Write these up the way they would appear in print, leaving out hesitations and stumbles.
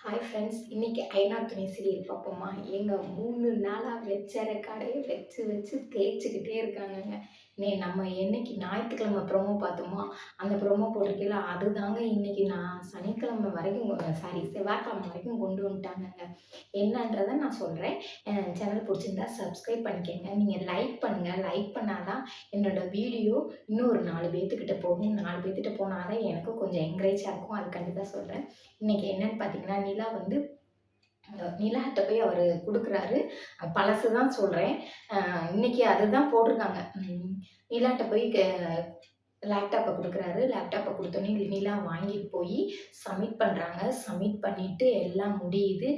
Hi friends, இன்னைக்கு ஐநா துணை சீரியல் பார்ப்போமா? ஏங்க 3 நாளா வச்ச ரெக்கார்டே வச்சு வச்சு தேய்ச்சிக்கிட்டே இருக்காங்கங்க. நம்ம என்னைக்கு ஞாயித்துக்கிழமை ப்ரோமோ பார்த்தோமோ, அந்த ப்ரோமோ போட்டிருக்கையில அதுதாங்க இன்னைக்கு நான் சனிக்கிழமை வரைக்கும் செவ்வாய்க்கிழமை வரைக்கும் கொண்டு வந்துட்டாங்கங்க. என்னன்றதை நான் சொல்கிறேன். சேனல் பிடிச்சிருந்தா சப்ஸ்கிரைப் பண்ணிக்கங்க. நீங்கள் லைக் பண்ணுங்கள். லைக் பண்ணால் தான் என்னோட வீடியோ இன்னும் ஒரு 4 பேத்துக்கிட்ட போகும். 4 பேத்துக்கிட்ட போனால் தான் எனக்கும் கொஞ்சம் என்கரேஜாக இருக்கும். அதுக்காண்டி தான் சொல்கிறேன். இன்னைக்கு என்னன்னு பார்த்தீங்கன்னா, நிலாட்ட போய் அவரு குடுக்குறாரு. பழசு தான் சொல்றேன். இன்னைக்கு அதுதான் போட்டிருக்காங்க. நிலாட்ட போய் லேப்டாப்ப குடுக்குறாரு. லேப்டாப்ப குடுத்தோனே நிலா வாங்கிட்டு போய் சப்மிட் பண்றாங்க. சப்மிட் பண்ணிட்டு எல்லாம் முடியுது.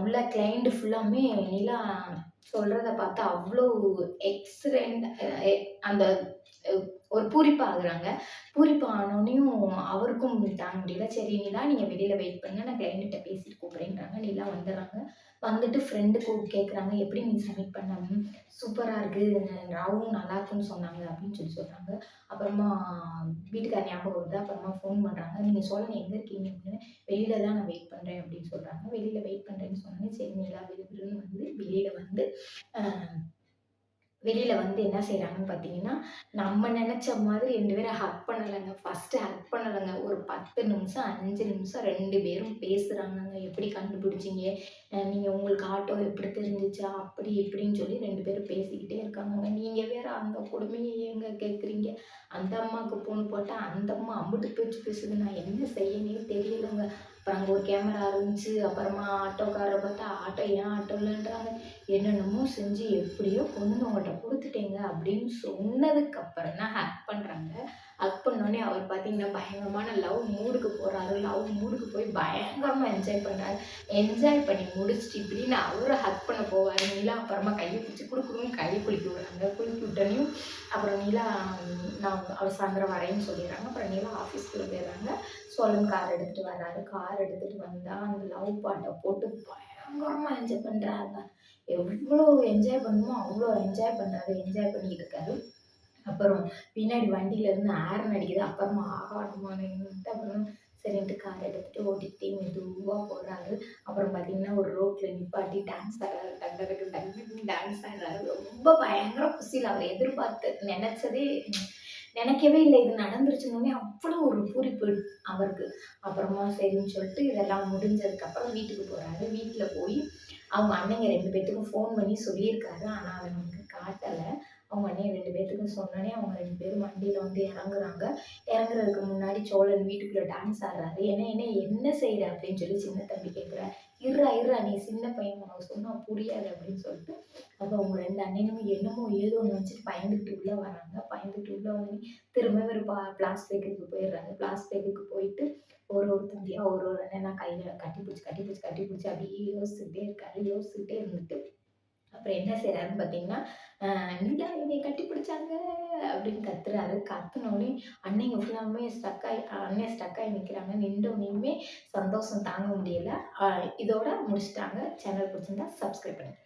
உள்ள கிளையண்ட் ஃபுல்லாமே நிலா சொல்றத பார்த்தா அவ்ளோ எக்ஸலன்ட் அந்த ஒரு பூரிப்பா ஆகுறாங்க. பூரிப்பு ஆனோனையும் அவருக்கும் தாங்க முடியல. சரி நிலா நீங்க வெளியில வெயிட் பண்ணுங்க. நான் கிளையன்ட்ட பேசிட்டு கூப்பிடுறேன்றாங்க. நிலா வந்துடுறாங்க. வந்துட்டு ஃப்ரெண்டு கேட்குறாங்க. எப்படி நீ சப்மிட் பண்ண? சூப்பரா இருக்கு. ராவும் நல்லாருக்குன்னு சொன்னாங்க அப்படின்னு சொல்றாங்க. அப்புறமா வீட்டுக்கார் ஞாபகம் வருது. அப்புறமா ஃபோன் பண்றாங்க. நீங்க சொல்லுங்க எங்க இருக்கீங்க அப்படின்னு. வெளியில தான் நான் வெயிட் பண்றேன் அப்படின்னு சொல்றாங்க. வெளியில வெயிட் பண்றேன்னு சொன்னோனே சரி நிலா விறுவிறுன்னு வந்து வெளியில வந்து அ வெளியில வந்து என்ன செய்றாங்கன்னு பார்த்தீங்கன்னா, நம்ம நெனச்ச மாதிரி 2 பேரும் ஹக் பண்ணலங்க. ஃபர்ஸ்ட்டு ஹக் பண்ணலங்க. ஒரு 10 நிமிஷம், 5 நிமிஷம் 2 பேரும் பேசுறாங்கங்க. எப்படி கண்டுபிடிச்சீங்க? நீங்க உங்களுக்கு ஆட்டோ எப்படி தெரிஞ்சுச்சா? அப்படி இப்படின்னு சொல்லி 2 பேரும் பேசிக்கிட்டே இருக்காங்கங்க. நீங்க வேற அந்த கொடுமைய ஏங்க கேட்குறீங்க? அந்த அம்மாவுக்கு ஃபோன் போட்டா, அந்த அம்மா அம்புட்டு பேச்சு பேசுது. நான் என்ன செய்யன்னே தெரியலங்க. அப்புறம் அங்க ஒரு கேமரா இருந்துச்சு. அப்புறமா ஆட்டோக்காரர பார்த்தா, ஆட்டோ ஏன் ஆட்டோ இல்லன்றாங்க. என்னென்னமோ செஞ்சு எப்படியோ கொண்டு வந்து உங்கள்ட்ட குடுத்துட்டேங்க அப்படின்னு சொன்னதுக்கு அப்புறம் தான் ஹக் பண்றாங்க. ஹக் பண்ணோனே அவர் பார்த்தீங்கன்னா, பயங்கரமான லவ் மூடுக்கு போறாரு. லவ் மூடுக்கு போய் பயங்கரமா என்ஜாய் பண்றாரு. என்ஜாய் பண்ணி முடிச்சுட்டு இப்படின்னு அவரு ஹக் பண்ண போவாரு. நிலா அப்புறமா கைய பிடிச்சு குடுக்குடுன்னு கைய குலுக்கி விடுறாங்க. குலுக்கி விட்டோனையும் அப்புறம் நிலா அவர் சாயந்தரம் வரேன்னு சொல்லிடுறாங்க. அப்புறம் நிலா ஆஃபீஸ்க்குள்ள போயிடுறாங்க. சோழன் கார் எடுத்துட்டு வர்றாரு. கார் எடுத்துட்டு வந்தா அந்த லவ் பாட்ட போட்டு பயங்கரமா என்ஜாய் பண்றாங்க. எவ்ளோ என்ஜாய் பண்ணணுமோ அவ்ளோ என்ஜாய் பண்றாரு. என்ஜாய் பண்ணிட்டு இருக்காரு. அப்புறம் பின்னாடி வண்டியிலருந்து ஹாரன் அடிக்குது. அப்புறமா ஆகாரமானன்ட்டு அப்புறம் சரின்ட்டு கார் எடுத்துட்டு ஓட்டிக்கிட்டே மெதுவா போறாரு. அப்புறம் பார்த்தீங்கன்னா, ஒரு ரோட்ல நிப்பாட்டி டான்ஸ் ஆடுறாரு. டக்கு டக்குன்னு டான்ஸ் ஆடுறாரு. ரொம்ப பயங்கர குஷியில அவர் நெனச்சதே நெனைக்கவே இல்ல. இது நடந்துருச்சுன்னோனே அவ்வளோ ஒரு பூரிப்பு அவருக்கு. அப்புறமா சரின்னு சொல்லிட்டு இதெல்லாம் முடிஞ்சதுக்கப்புறம் வீட்டுக்கு போறாரு. வீட்ல போய் அவங்க அண்ணங்க 2 பேத்துக்கும் ஃபோன் பண்ணி சொல்லியிருக்காரு. ஆனா, அத நமக்கு காட்டல. அவங்க அண்ணன் 2 பேத்துக்கும் சொன்னோனே, அவங்க 2 பேரும் வண்டியில வந்து இறங்குறாங்க. இறங்குறதுக்கு முன்னாடி சோழன் வீட்டுக்குள்ள டான்ஸ் ஆடுறாரு. என்ன செய்ற?" அப்படின்னு சொல்லி சின்ன தம்பி கேட்குறார். இருடா நீ சின்ன பையன் உனக்கு சொன்னா புரியாது" அப்படின்னு சொல்லிட்டு, அப்ப அவங்க 2 அண்ணனும் என்னமோ ஏதோன்னு நெனச்சுட்டு பயந்துட்டு உள்ள வராங்க. பயந்துட்டு உள்ள வந்தோனே திரும்ப ஒரு பிளாஸ்டிக்குக்கு போயிடுறாங்க. பிளாஸ்டிக்குக்கு போயிட்டு ஒரு தம்பியா ஒரு அண்ணனா கையில கட்டி பிடிச்சு அப்படியே யோசிச்சுக்கிட்டே இருக்காரு. யோசிச்சுக்கிட்டே இருந்துட்டு அப்புறம் என்ன செய்றாருன்னு பார்த்தீங்கன்னா, "நிலா என்னைய கட்டிப்பிடிச்சாங்க" அப்படின்னு கத்துறாரு. கத்துனோனே அன்னைங்க ஃபுல்லாவுமே அண்ணன் ஸ்டக் ஆயி நிக்கிறாங்க. நின்றோனையுமே சந்தோஷம் தாங்க முடியல. இதோட முடிச்சுட்டாங்க. சேனல் பிடிச்சிருந்தா சப்ஸ்கிரைப் பண்ணுங்க.